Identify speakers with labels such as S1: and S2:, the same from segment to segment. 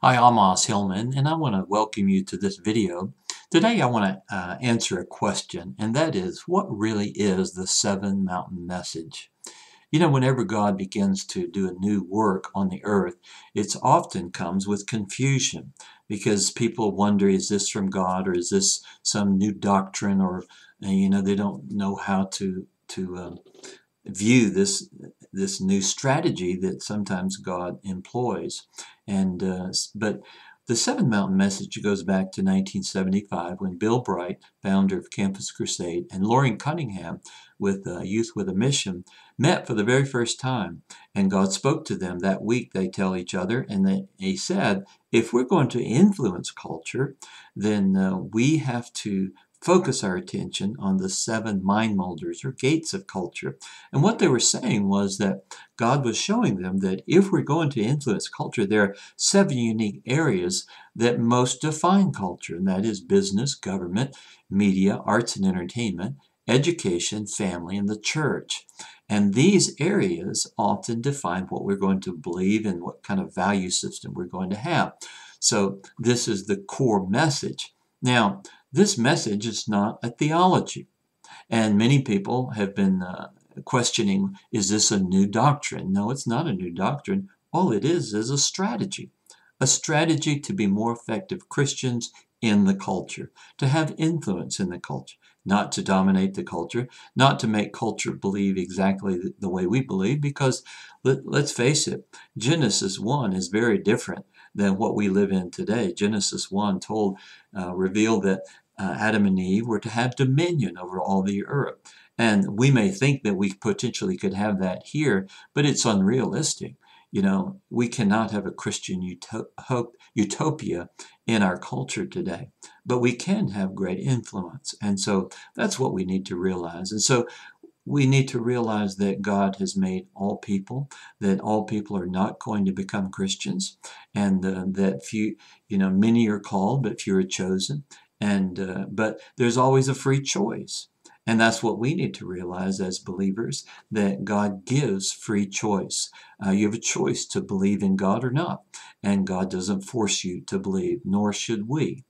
S1: Hi, I'm Hillman, and I want to welcome you to this video. Today, I want to answer a question, and that is, what really is the seven mountain message? You know, whenever God begins to do a new work on the earth, it often comes with confusion because people wonder, is this from God or is this some new doctrine? Or, they don't know how to view this new strategy that sometimes God employs. But the Seven Mountain Message goes back to 1975 when Bill Bright, founder of Campus Crusade, and Loring Cunningham with Youth with a Mission met for the very first time. And God spoke to them that week, they tell each other, and he said, if we're going to influence culture, then we have to focus our attention on the seven mind molders or gates of culture. And what they were saying was that God was showing them that if we're going to influence culture, there are seven unique areas that most define culture, and that is business, government, media, arts and entertainment, education, family, and the church. And these areas often define what we're going to believe and what kind of value system we're going to have. So this is the core message. Now, this message is not a theology. And many people have been questioning, is this a new doctrine? No, it's not a new doctrine. All it is a strategy to be more effective Christians in the culture, to have influence in the culture, not to dominate the culture, not to make culture believe exactly the way we believe, because let's face it, Genesis 1 is very different than what we live in today. Genesis 1 revealed that Adam and Eve were to have dominion over all the earth. And we may think that we potentially could have that here, but it's unrealistic. You know, we cannot have a Christian utopia in our culture today, but we can have great influence. And so that's what we need to realize. And so we need to realize that God has made all people, that all people are not going to become Christians, and that many are called, but few are chosen. But there's always a free choice. And that's what we need to realize as believers, that God gives free choice. You have a choice to believe in God or not. And God doesn't force you to believe, nor should we.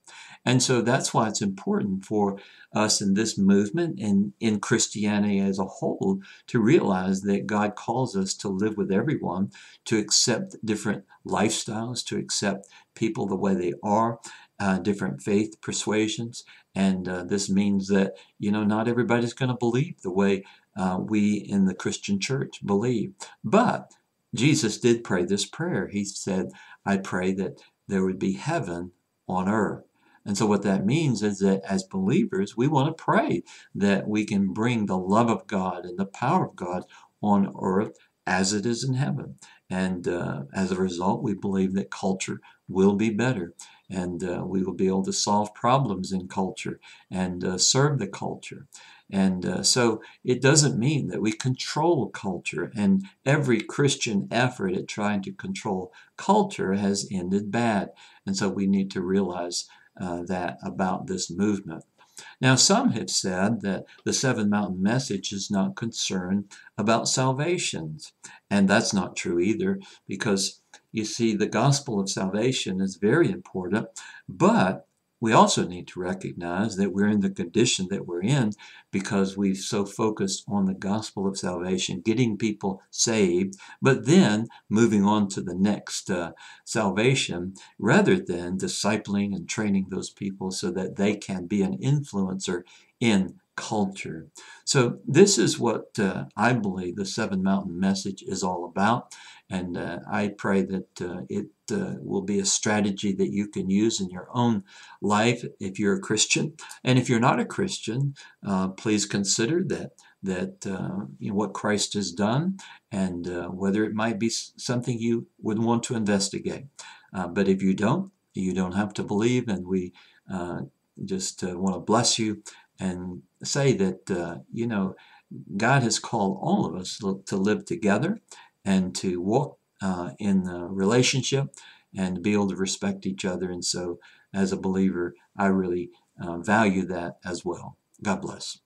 S1: And so that's why it's important for us in this movement and in Christianity as a whole to realize that God calls us to live with everyone, to accept different lifestyles, to accept people the way they are, different faith persuasions. And this means that, not everybody's going to believe the way we in the Christian church believe. But Jesus did pray this prayer. He said, I pray that there would be heaven on earth. And so what that means is that as believers, we want to pray that we can bring the love of God and the power of God on earth as it is in heaven. And as a result, we believe that culture will be better, and we will be able to solve problems in culture and serve the culture. And so it doesn't mean that we control culture, and every Christian effort at trying to control culture has ended bad. And so we need to realize that about this movement. Now, some have said that the Seven Mountain Message is not concerned about salvations, and that's not true either, because you see, the gospel of salvation is very important, but we also need to recognize that we're in the condition that we're in because we've so focused on the gospel of salvation, getting people saved, but then moving on to the next salvation, rather than discipling and training those people so that they can be an influencer in culture. So this is what I believe the Seven Mountain Message is all about. And I pray that it will be a strategy that you can use in your own life if you're a Christian. And if you're not a Christian, please consider what Christ has done, and whether it might be something you would want to investigate. But if you don't have to believe, and we just want to bless you and say that, God has called all of us to live together and to walk in a relationship and be able to respect each other. And so, as a believer, I really value that as well. God bless.